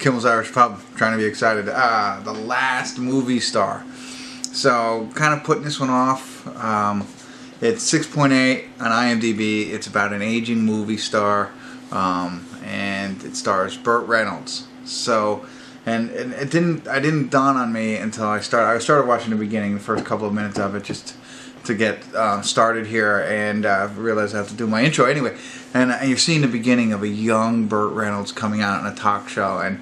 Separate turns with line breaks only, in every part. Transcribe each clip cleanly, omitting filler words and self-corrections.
Kimmel's Irish Pub, trying to be excited. The Last Movie Star. So, kind of putting this one off. It's 6.8 on IMDb. It's about an aging movie star, and it stars Burt Reynolds. So, and it didn't dawn on me until I started watching the beginning, the first couple of minutes of it, just to get started here, and realized I have to do my intro anyway. And you're seeing the beginning of a young Burt Reynolds coming out on a talk show, and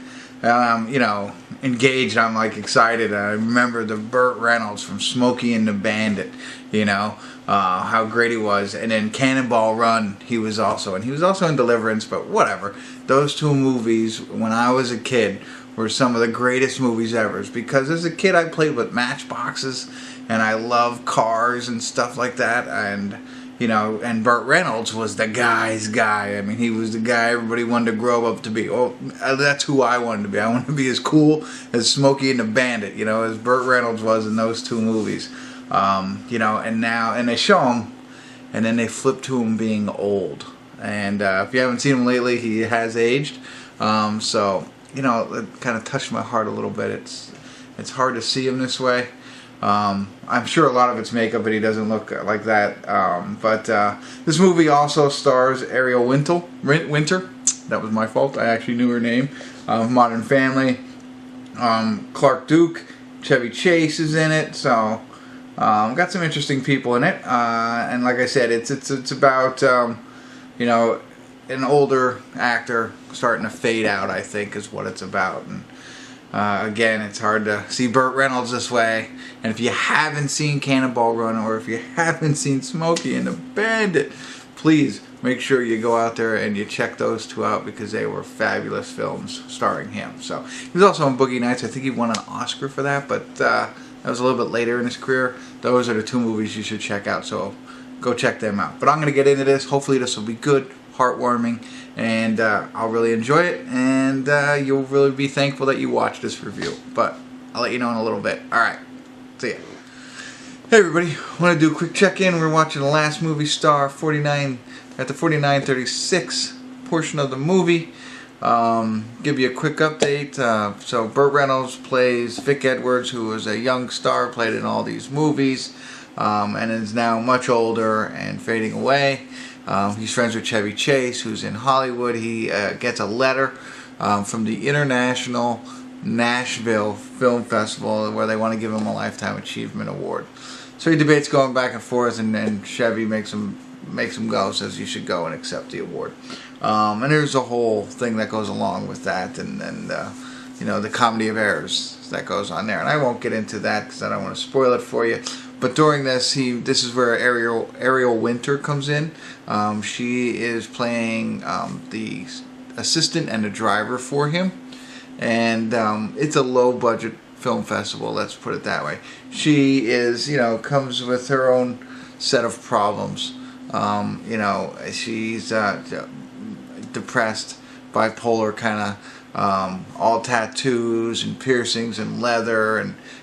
you know, engaged. I'm like excited. I remember the Burt Reynolds from Smokey and the Bandit, you know, how great he was. And then Cannonball Run, he was also in Deliverance, but whatever. Those two movies, when I was a kid, were some of the greatest movies ever. Because as a kid, I played with matchboxes, and I loved cars and stuff like that. And you know, and Burt Reynolds was the guy's guy. I mean, he was the guy everybody wanted to grow up to be. Oh, that's who I wanted to be. I wanted to be as cool as Smokey and the Bandit, you know, as Burt Reynolds was in those two movies. You know, and they show him, and then they flip to him being old. And if you haven't seen him lately, he has aged. So, you know, it kind of touched my heart a little bit. It's hard to see him this way. I'm sure a lot of it's makeup, but he doesn't look like that. But this movie also stars Ariel Winter. That was my fault. I actually knew her name. Modern Family. Clark Duke. Chevy Chase is in it. So got some interesting people in it. And like I said, it's about you know, an older actor starting to fade out, I think, is what it's about. And again, it's hard to see Burt Reynolds this way. And if you haven't seen Cannonball Run, or if you haven't seen Smokey and the Bandit, please make sure you go out there and you check those two out, because they were fabulous films starring him. So he was also on Boogie Nights. I think he won an Oscar for that, but that was a little bit later in his career. Those are the two movies you should check out, so go check them out. But I'm going to get into this. Hopefully this will be good, heartwarming, and I'll really enjoy it, and you'll really be thankful that you watched this review. But I'll let you know in a little bit. Alright, see ya. Hey everybody, I want to do a quick check-in. We're watching The Last Movie Star, 49 at the 49:36 portion of the movie. Give you a quick update. So Burt Reynolds plays Vic Edwards, who was a young star, played in all these movies, and is now much older and fading away. He's friends with Chevy Chase, who's in Hollywood. He gets a letter from the International Nashville Film Festival, where they want to give him a Lifetime Achievement Award. So he debates going back and forth, and then Chevy makes him go, says you should go and accept the award. And there's a whole thing that goes along with that, and you know, the comedy of errors that goes on there. And I won't get into that because I don't want to spoil it for you. But during this, this is where Ariel Winter comes in. She is playing the assistant and the driver for him, and it's a low-budget film festival. Let's put it that way. She is, you know, comes with her own set of problems. You know, she's depressed, bipolar, kind of all tattoos and piercings and leather,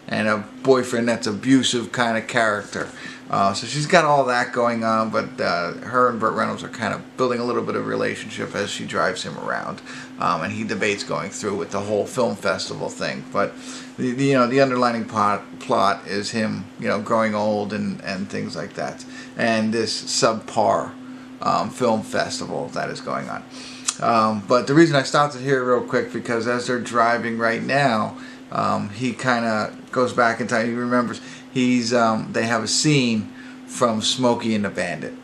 and a boyfriend that's abusive kind of character. So she's got all that going on, but her and Burt Reynolds are kind of building a little bit of a relationship as she drives him around, and he debates going through with the whole film festival thing. But you know, the underlining plot is him, you know, growing old and things like that, and this subpar film festival that is going on. But the reason I stopped it here real quick, because as they're driving right now, he kind of goes back in time. He remembers they have a scene from Smokey and the Bandit,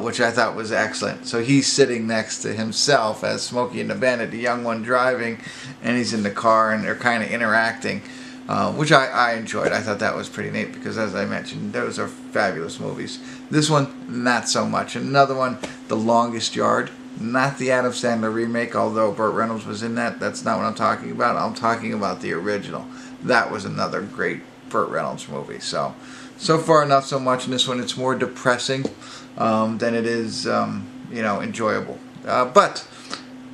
which I thought was excellent. So he's sitting next to himself as Smokey and the Bandit, the young one driving, and he's in the car, and they're kind of interacting, which I enjoyed. I thought that was pretty neat, because as I mentioned, those are fabulous movies. This one, not so much. Another one, The Longest Yard. Not the Adam Sandler remake, although Burt Reynolds was in that. That's not what I'm talking about. I'm talking about the original. That was another great Burt Reynolds movie. So far, not so much in this one. It's more depressing than it is, you know, enjoyable. But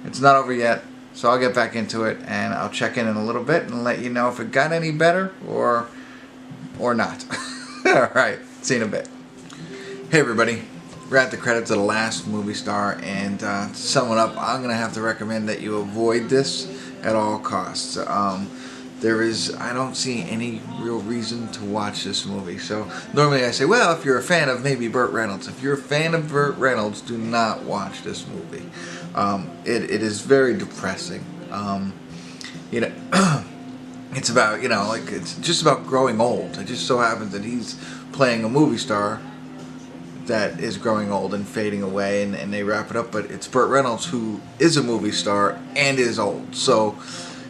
it's not over yet, so I'll get back into it, and I'll check in a little bit and let you know if it got any better or not. All right, see you in a bit. Hey everybody. We're at the credits of The Last Movie Star, and to sum it up, I'm going to have to recommend that you avoid this at all costs. I don't see any real reason to watch this movie. So normally I say, well, if you're a fan of maybe Burt Reynolds, if you're a fan of Burt Reynolds, do not watch this movie. It is very depressing. You know, it's about, you know, like, it's just about growing old. It just so happens that he's playing a movie star that is growing old and fading away, and they wrap it up. But it's Burt Reynolds, who is a movie star and is old. So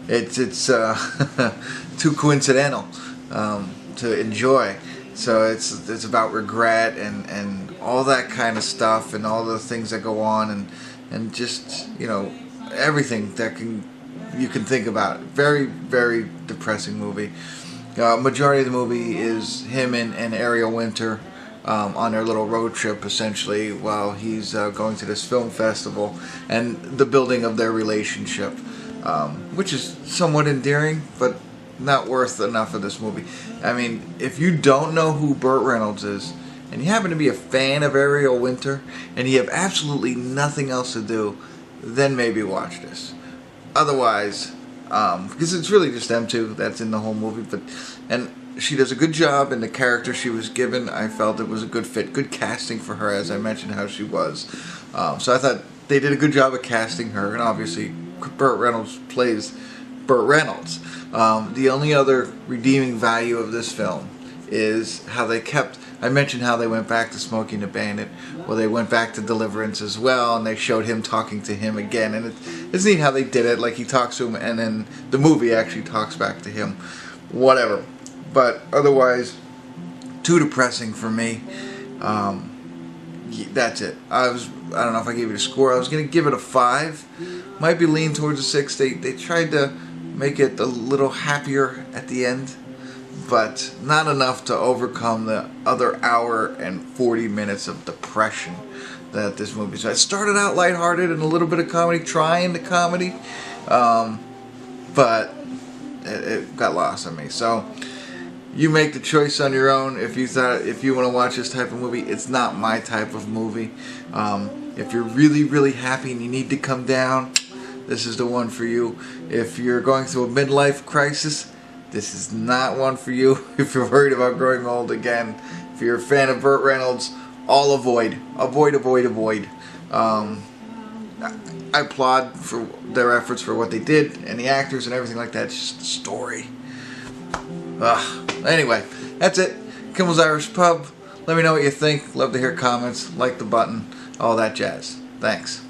it's too coincidental to enjoy. So it's about regret and all that kind of stuff, and all the things that go on, and just, you know, everything that you can think about. Very, very depressing movie. Majority of the movie is him and Ariel Winter on their little road trip, essentially, while he's going to this film festival, and the building of their relationship, which is somewhat endearing, but not worth enough of this movie. I mean, if you don't know who Burt Reynolds is, and you happen to be a fan of Ariel Winter, and you have absolutely nothing else to do, then maybe watch this. Otherwise, because it's really just them two that's in the whole movie, and she does a good job in the character she was given. I felt it was a good fit, good casting for her, as I mentioned how she was. So I thought they did a good job of casting her, and obviously Burt Reynolds plays Burt Reynolds. The only other redeeming value of this film is how they kept, I mentioned how they went back to Smokey and the Bandit. Well, they went back to Deliverance as well, and they showed him talking to him again. And it's neat how they did it. Like, he talks to him, and then the movie actually talks back to him. Whatever. But otherwise, too depressing for me. That's it. I don't know if I gave it a score. I was going to give it a 5. Might be leaning towards a 6. They tried to make it a little happier at the end, but not enough to overcome the other hour and 40 minutes of depression that this movie is. So it started out lighthearted and a little bit of comedy, trying the comedy, but it got lost on me. So you make the choice on your own. If you want to watch this type of movie, it's not my type of movie. If you're really, really happy and you need to come down, this is the one for you. If you're going through a midlife crisis, this is not one for you. If you're worried about growing old again, if you're a fan of Burt Reynolds, all avoid. I applaud for their efforts for what they did, and the actors and everything like that. It's just the story. Anyway, that's it. Kimmel's Irish Pub. Let me know what you think. Love to hear comments. Like the button. All that jazz. Thanks.